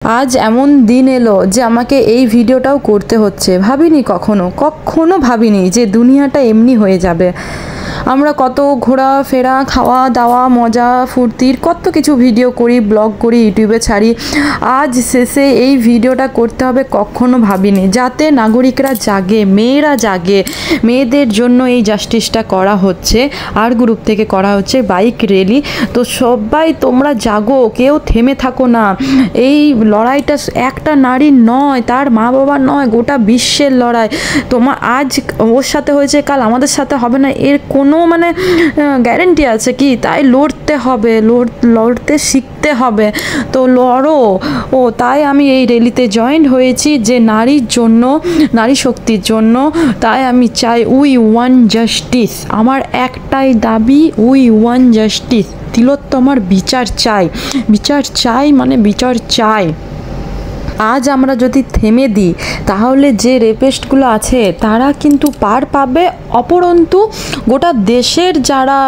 আজ এমন দিন এলো যে আমাকে এই ভিডিওটাও করতে হচ্ছে। ভাবিনি কখনো ভাবিনি যে দুনিয়াটা এমনি হয়ে যাবে। আমরা কত ঘোরাফেরা, খাওয়া দাওয়া, মজা ফুর্তির কত কিছু ভিডিও করি, ব্লগ করি, ইউটিউবে ছাড়ি। আজ শেষে এই ভিডিওটা করতে হবে কখনো ভাবিনি, যাতে নাগরিকরা জাগে, মেয়েরা জাগে। মেয়েদের জন্য এই জাস্টিসটা করা হচ্ছে, আর গ্রুপ থেকে করা হচ্ছে বাইক র্যালি। তো সবাই তোমরা জাগো, কেউ থেমে থাকো না। এই লড়াইটা একটা নারীর নয়, তার মা বাবার নয়, গোটা বিশ্বের লড়াই। তোমার আজ ওর সাথে হয়েছে, কাল আমাদের সাথে হবে না, এর কোনো গ্যারেন্টি আছে কি? তাই লড়তে হবে, লড়তে শিখতে হবে। তো লড়ো। তাই আমি এই র্যালিতে জয়েন হয়েছি, যে নারীর জন্য, নারী শক্তির জন্য। তাই আমি চাই উই ওয়ান জাস্টিস। আমার একটাই দাবি, উই ওয়ান জাস্টিস। তিলোত্তমার বিচার চাই, বিচার চাই, বিচার চাই। আজ আমরা যদি থেমে দিই, তাহলে যে রেপিস্টগুলো আছে তারা কিন্তু পার পাবে। অপরন্তু গোটা দেশের যারা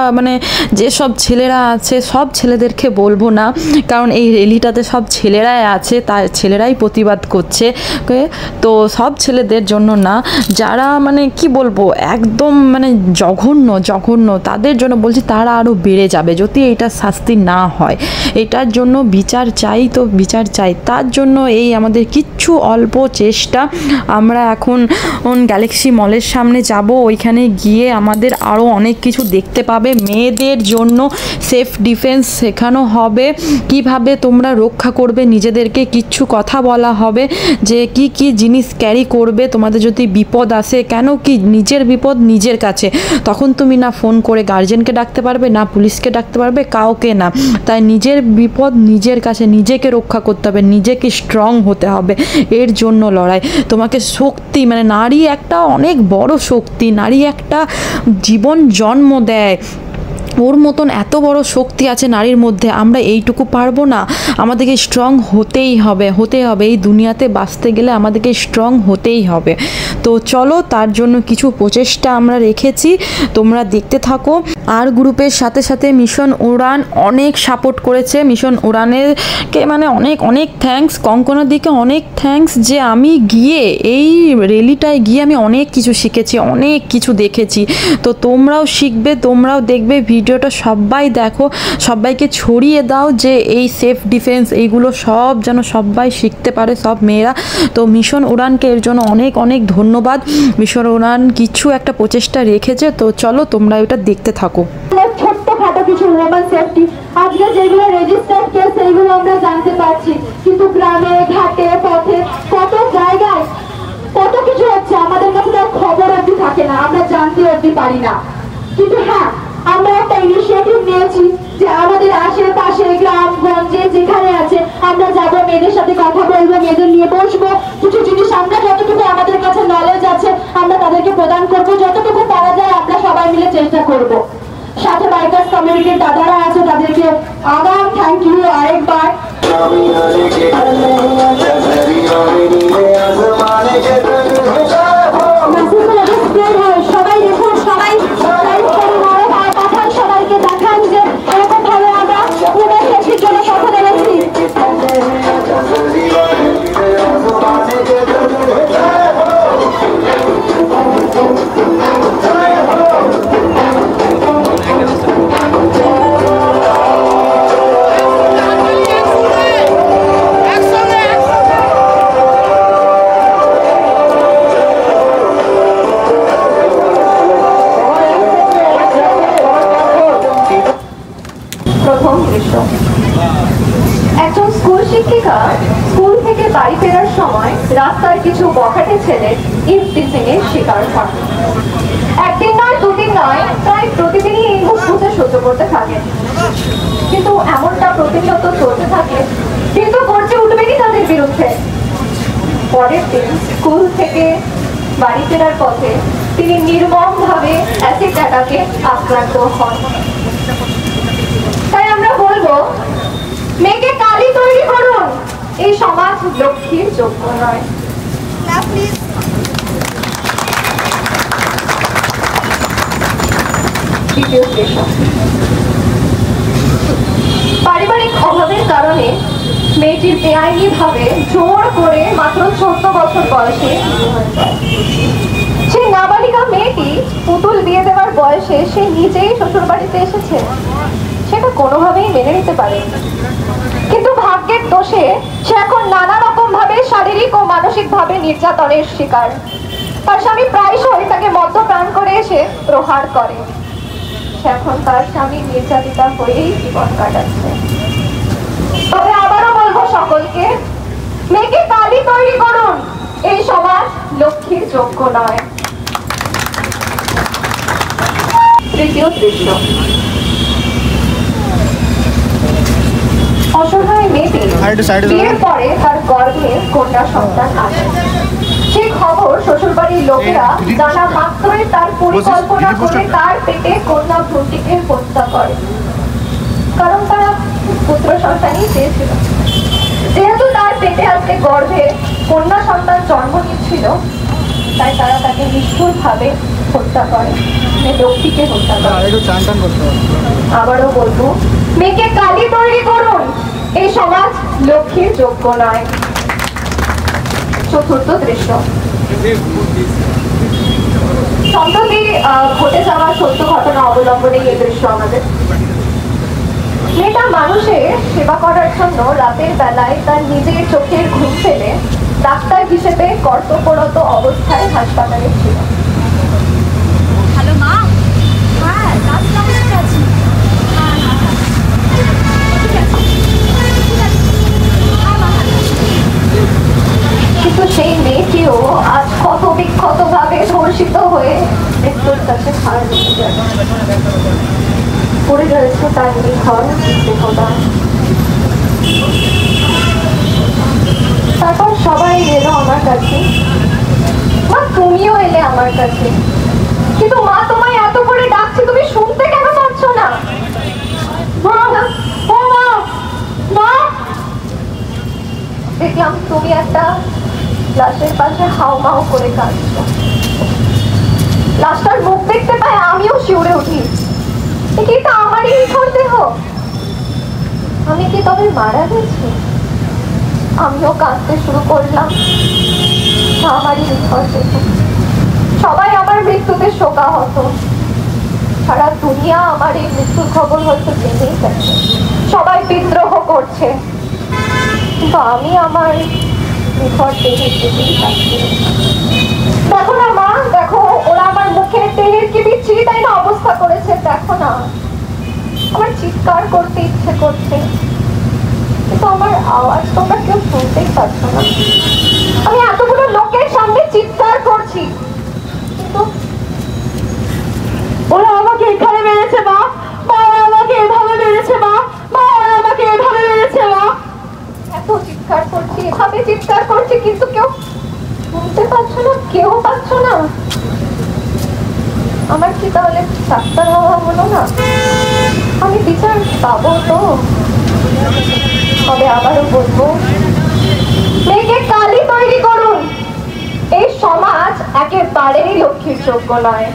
যেসব ছেলেরা আছে, সব ছেলেদেরকে বলবো না, কারণ এই র্যালিটাতে সব ছেলেরাই আছে, তার ছেলেরাই প্রতিবাদ করছে। তো সব ছেলেদের জন্য না, যারা কি বলবো, একদম জঘন্য তাদের জন্য বলছি, তারা আরও বেড়ে যাবে যদি এটা শাস্তি না হয়। এটার জন্য বিচার চাই, তো বিচার চাই। তার জন্য এই আমাদের কিচ্ছু অল্প চেষ্টা। আমরা এখন গ্যালাক্সি মলের সামনে যাব, ওইখানে গিয়ে আমাদের আরও অনেক কিছু দেখতে পাবে। মেয়েদের জন্য সেফ ডিফেন্স শেখানো হবে, কিভাবে তোমরা রক্ষা করবে নিজেদেরকে। কিচ্ছু কথা বলা হবে যে কি কি জিনিস ক্যারি করবে তোমাদের যদি বিপদ আসে। কেন কি নিজের বিপদ নিজের কাছে, তখন তুমি না ফোন করে গার্জেনকে ডাকতে পারবে, না পুলিশকে ডাকতে পারবে, কাউকে না। তাই নিজের বিপদ নিজের কাছে, নিজেকে রক্ষা করতে হবে, নিজেকে স্ট্রং হতে হবে। এর জন্য লড়াই। তোমাকে শক্তি, নারী একটা অনেক বড় শক্তি। নারী একটা জীবন জন্ম দেয়, ওর মতন এত বড় শক্তি আছে নারীর মধ্যে। আমরা এইটুকু পারবো না? আমাদেরকে স্ট্রং হতেই হবে। এই দুনিয়াতে বাঁচতে গেলে আমাদেরকে স্ট্রং হতেই হবে। তো চলো, তার জন্য কিছু প্রচেষ্টা আমরা রেখেছি, তোমরা দেখতে থাকো। আর গ্রুপের সাথে সাথে মিশন উড়ান অনেক সাপোর্ট করেছে। মিশন উড়ানেরকে অনেক থ্যাঙ্কস। কঙ্কনার দিকে অনেক থ্যাঙ্কস, যে আমি গিয়ে এই র্যালিটায় গিয়ে আমি অনেক কিছু শিখেছি, অনেক কিছু দেখেছি। তো তোমরাও শিখবে, তোমরাও দেখবে। ভিডিওটা সবাই দেখো, সবাইকে ছড়িয়ে দাও, যে এই সেফ ডিফেন্স এইগুলো সব যেন সবাই শিখতে পারে, সব মেয়েরা। তো মিশন উড়ানকে এর জন্য অনেক ধন্যবাদ। মিশন উড়ান কিছু একটা প্রচেষ্টা রেখেছে। তো চলো, তোমরা এটা দেখতে থাকো। ছোট্টখাটো কিছু ওমেন সেফটি আজকে যেগুলো রেজিস্টার্ড কেস, সেইগুলো আমরা জানতে পারছি, কিন্তু গ্রামে ঘাটে পথে কত জায়গায় কত কিছু হচ্ছে, আমাদের কাছে তার খবর অব্দি থাকে না, আমরা জানতে অব্দি পারি না। কিন্তু হ্যাঁ, আমরা একটা ইনিশিয়েটিভ নিয়েছি যে আমাদের আশেপাশে গ্রামগঞ্জে যেখানে আছে আমরা যাবো, মেয়েদের সাথে কথা বলবো, মেয়েদের নিয়ে বসবো। কিছু জিনিস আমরা যতটুকু আমাদের কাছে নলেজ আছে আমরা তাদেরকে প্রদান করবো, যতটুকু পারা যায় আমরা সবাই মিলে চেষ্টা করব। সাথে বাইকার্স কমিউনিটির দাদারা আছে, তাদেরকে আগাম থ্যাংক ইউ আরেকবার। সবাই দেখুন, সবাই পাঠান, সবাইকে দেখান যে এরকম ভাবে আমরা উমেন সেফটির জন্য কথা বলেছি। একজন স্কুল শিক্ষিকা স্কুল থেকে বাড়ি ফেরার সময় রাস্তার কিছু বখাটে ছেলে ইভটিজিং এর শিকার হন। একদিন নয়, দুদিন নয়, প্রায় প্রতিদিনই এই অভ্যাস সহ্য করতে থাকেন। কিন্তু এমনটা প্রতিনিয়ত চলতে থাকে, কিন্তু গর্জে উঠবেনই তাদের বিরুদ্ধে। পরের দিন স্কুল থেকে বাড়ি ফেরার পথে তিনি নির্মমভাবে অ্যাসিড অ্যাটাকে আক্রান্ত হন। তাই আমরা বলবো, মেয়েকে কালি তৈরি করুন, এই সমাজ লক্ষ্মীর যোগ্য নয়। দ্বিতীয় স্টেশন, পারিবারিক অভাবের কারণে মেয়েটির বেআইনি ভাবে জোর করে মাত্র 14 বছর বয়সে সেই নাবালিকা মেয়েটি পুতুল বিয়ে দেওয়ার বয়সে সে নিজেই শ্বশুর বাড়িতে এসেছে, সেটা কোনোভাবেই মেনে নিতে পারে। কিন্তু ভাগ্যের দোষে সে এখন নানা রকম ভাবে শারীরিক ও মানসিক ভাবে নির্যাতনের শিকার। তার স্বামী প্রায়শই তাকে মদ্যপান করে এসে প্রহার করে। সে এখন তার স্বামী নির্যাতিতা হয়েই জীবন কাটাচ্ছে। তবে আবারও বলবো সকলকে, মেয়েকে কালি তৈরি করুন, এই সমাজ লক্ষ্মীর যোগ্য নয়। তৃতীয় দৃশ্য, অসহায় মেয়েটি বিয়ের পরে তার গর্ভে কন্যা সন্তান আসে। সেই খবর শ্বশুরবাড়ির লোকেরা জানা মাত্রই তার পরিকল্পনা করে তার পেটে কন্যা ভ্রূণটিকে হত্যা করে, কারণ তারা পুত্র সন্তানই চেয়েছিল। যেহেতু তার পেটে আজকে গর্ভে কন্যা সন্তান জন্ম নিচ্ছিল, তাই তারা তাকে নিষ্ঠুর ভাবে হত্যা করে, লক্ষ্মীকে হত্যা করে। আবারও বলবো, মেয়েকে কালি তৈরি করুন, এই সমাজ লক্ষ্মীর যোগ্য নয়। চতুর্থ দৃশ্য, সম্প্রতি ঘটে যাওয়া সত্য ঘটনা অবলম্বনে এই দৃশ্য আমাদের। মেয়েটা মানুষের সেবা করার জন্য রাতের বেলায় তার নিজের চোখের ঘুম ফেলে ডাক্তার হিসেবে কর্তব্যরত অবস্থায় হাসপাতালে ছিল। হ্যালো মা, হ্যাঁ রাস্তা ঠিক আছে, কিন্তু সেই মেয়েটিও আজ ক্ষত বিক্ষত ভাবে ধর্ষিত হয়ে মৃত্যুর কাছে হার মেনে যায়। পড়ে রয়েছে তার নিখর দেহটা। তারপর সবাই এলো আমার কাছে, মা তুমিও এলে আমার কাছে, কিন্তু মা তোমায় এত করে ডাকছি, তুমি শুনতে কেন পাচ্ছ না? দেখলাম তুমি একটা লাশের পাশে হাউমাউ করে কাঁদছো। লাশটার মুখ দেখতে পাই আমিও শিউরে উঠি, কি এটা আমারই নিখর দেহ? আমি কি তবে মারা গেছি? আমিও কাঁদতে শুরু করলাম, আমারই নিখর দেহ। সবাই আমার মৃত্যুতে শোকাহত, সারা দুনিয়া আমার এই মৃত্যুর খবর হয়তো জেনেই গেছে, সবাই বিদ্রোহ করছে, কিন্তু আমি আমার নিখর দেহের দিকেই থাকছি। দেখো না মা, দেখো ওরা আমার মুখের দেহের কি বিচ্ছিরি তাই না অবস্থা করেছে, দেখো না। আমার চিৎকার করতে ইচ্ছে করছে, কিন্তু আমার আওয়াজ তোমরা কেউ শুনতেই পাচ্ছ না। আমি এতগুলো লোকের সামনে চিৎকার করছি, কিন্তু ওরা আমাকে এখানে মেরেছে মা, ওরা আমাকে এভাবে মেরেছে মা, ওরা আমাকে এভাবে মেরেছে মা। এত চিৎকার করছি, এভাবে চিৎকার করছি, কিন্তু কেউ শুনতে পাচ্ছ না, কেউ পাচ্ছ না। আমার কি তাহলে ডাক্তার হওয়া হলো না? আমি বিচার পাবো তো? তবে আবারও বলবো, মেয়েকে কালি তৈরি করুন, এই সমাজ একেবারেই লক্ষ্মীর যোগ্য নয়।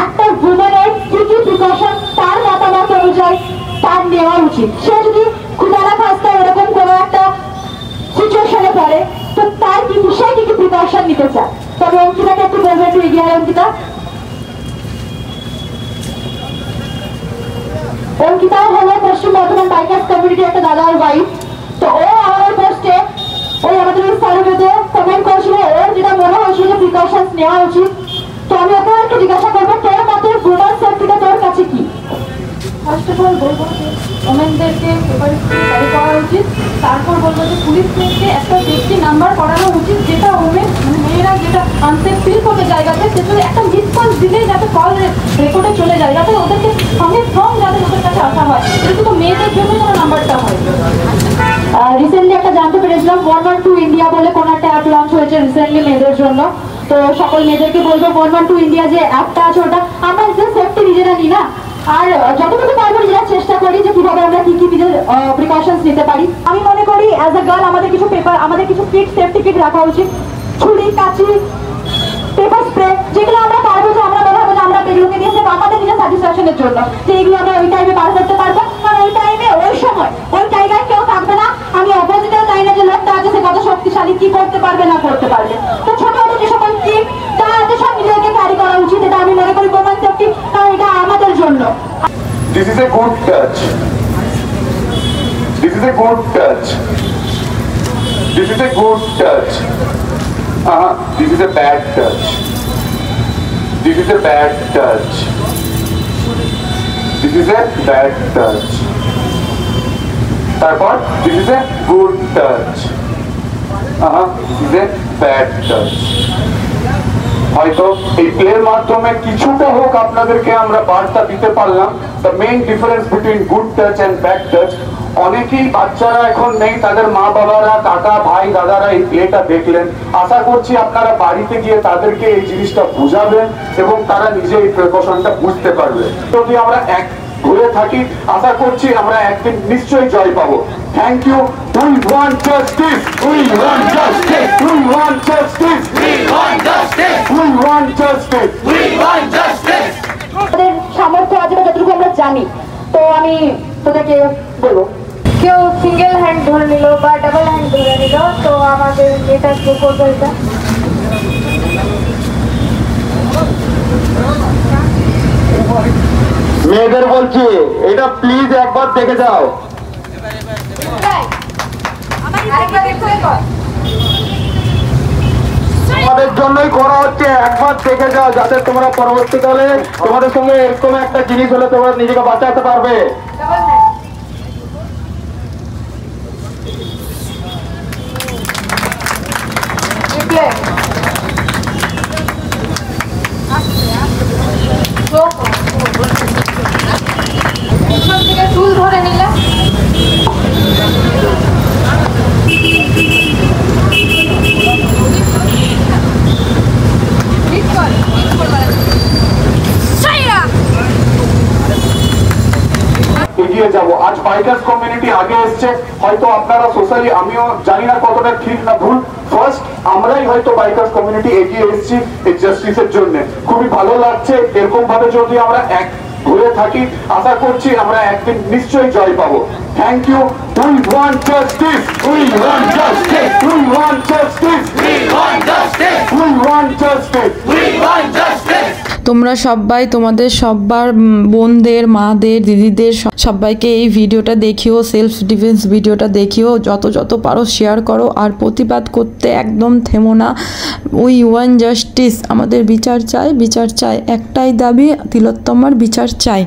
একটা ভুলের কি কি প্রিকশন তার মতামত অনুযায়ী তার নেওয়া উচিত। সে যদি খুদানা খাস্তা এরকম কোনো একটা সিচুয়েশনে পড়ে, তো তার কি সে কি কি প্রিকশন নিতে চায়? তবে অঙ্কিতাকে একটু বলবে, একটু এগিয়ে আয় অঙ্কিতা। অঙ্কিতাও হলো পশ্চিম বর্ধমান বাইকার্স কমিউনিটি একটা দাদার ওয়াইফ। তো ও আমাদের পোস্টে ওই আমাদের সার্ভেতে কমেন্ট করেছিল, ওর যেটা মনে হয়েছিল যে প্রিকশনস নেওয়া উচিত। তো আমি ওকে একটু জিজ্ঞাসা করবো, তোর মতে উইমেন সেফটিটা তোর কাছে কি? ফার্স্ট অফ অল বলবো যে ওমেনদেরকে পেপারে ক্যারি করা উচিত। তারপর বলবো যে পুলিশদেরকে একটা সেফটি নাম্বার করানো উচিত, যেটা ওমেন মানে মেয়েরা যেটা আনসেফ ফিল করবে জায়গাতে, সেটা একটা মিস কল দিলেই যাতে কল রেকর্ডে চলে যায়, যাতে ওদেরকে সঙ্গে সঙ্গে যাতে ওদের কাছে আসা হয়। এটা শুধু মেয়েদের জন্য যেন নাম্বারটা হয়। রিসেন্টলি একটা জানতে পেরেছিলাম 112 ইন্ডিয়া বলে কোন একটা অ্যাপ লঞ্চ হয়েছে রিসেন্টলি মেয়েদের জন্য। তো সকল মেয়েদেরকে বলবো 112 ইন্ডিয়া যে অ্যাপটা আছে, ওটা আমরা যে সেফটি নিজেরা নিই না, আর যতটুকু পারবো নিজেরা চেষ্টা করি যে কিভাবে আমরা কি কি নিজের প্রিকশনস নিতে পারি। আমি মনে করি অ্যাজ আ গার্ল আমাদের কিছু পেপার, আমাদের কিছু কিট, সেফটি কিট রাখা উচিত। ছুরি, কাঁচি, পেপার স্প্রে, যেগুলো আমরা পারবো যে আমরা মনে হবে যে আমরা এগুলোকে নিয়ে এসে আমাদের নিজের স্যাটিসফ্যাকশনের জন্য, যে এগুলো আমরা ওই টাইমে পার করতে পারবো, কারণ ওই টাইমে ওই সময় ওই জায়গায় কেউ থাকবে না। আমি অপোজিটেও জানি না যে লোকটা আছে সে কত শক্তিশালী, কি করতে পারবে না করতে পারবে। তো ছোট ছোট যে সকল টিপ যা আছে সব নিজেকে ক্যারি করা উচিত, এটা আমি মনে করি ওমেন সেফটি, কারণ এটা আমাদের জন্য। This is a good touch. This is a good touch. This is a good touch. This is a bad touch. This is a bad touch. This is a bad touch. তারপর this is a good touch. This is a bad touch. হয়তো এই প্লের মাধ্যমে কিছুটা হোক আপনাদেরকে আমরা বার্তা দিতে পারলাম। The main difference between good touch and bad touch. অনেকেই বাচ্চারা এখন নেই, তাদের মা বাবারা, কাকা, ভাই, দাদারা এই প্লেটা দেখলেন। আশা করছি আপনারা বাড়িতে গিয়ে তাদেরকে এই জিনিসটা বুঝাবেন এবং তারা নিজে এই প্রিকশনটা বুঝতে পারবে। যদি আমরা এক ঘুরে থাকি, আশা করছি আমরা একদিন নিশ্চয়ই জয় পাবো। Thank you. We want justice. We want justice. We want justice. We want justice. We want justice. We want justice. আমাদের সামর্থ্য আছে বা যতটুকু আমরা জানি, তো আমি তোদেরকে বলবো, কেউ সিঙ্গেল হ্যান্ড ধরে নিল বা ডাবল হ্যান্ড ধরে নিল, তো আমাদের এটা কেউ করবে এটা। মেয়েদের বলছি, এটা প্লিজ একবার দেখে যাও। তোমাদের জন্যই করা হচ্ছে, একবার দেখে যাও, যাতে তোমরা পরবর্তীকালে তোমাদের সঙ্গে এরকম একটা জিনিস হলে তোমরা নিজেকে বাঁচাতে পারবে। চুল ধরে নিলে এগিয়ে যাব। আজ বাইকার্স কমিউনিটি আগে এসছে, হয়তো আপনারা সোশ্যালি, আমিও জানি না কতটা ঠিক না ভুল, ফার্স্ট আমরাই হয়তো বাইকার্স কমিউনিটি এগিয়ে এসেছি এই জাস্টিসের জন্য। খুবই ভালো লাগছে। এরকম ভাবে যদি আমরা এক ঘুরে থাকি, আশা করছি আমরা একদিন নিশ্চয়ই জয় পাবো। Thank you. We want justice. We want justice. We want justice. We want justice. We want justice. We want justice. তোমরা সবাই তোমাদের সবার বোনদের, মাদের, দিদিদের সবাইকে এই ভিডিওটা দেখিও, সেলফ ডিফেন্স ভিডিওটা দেখিও, যত পারো শেয়ার করো। আর প্রতিবাদ করতে একদম থেমো না। উই ওয়ান্ট জাস্টিস, আমাদের বিচার চাই, বিচার চাই। একটাই দাবি, তিলোত্তমার বিচার চাই।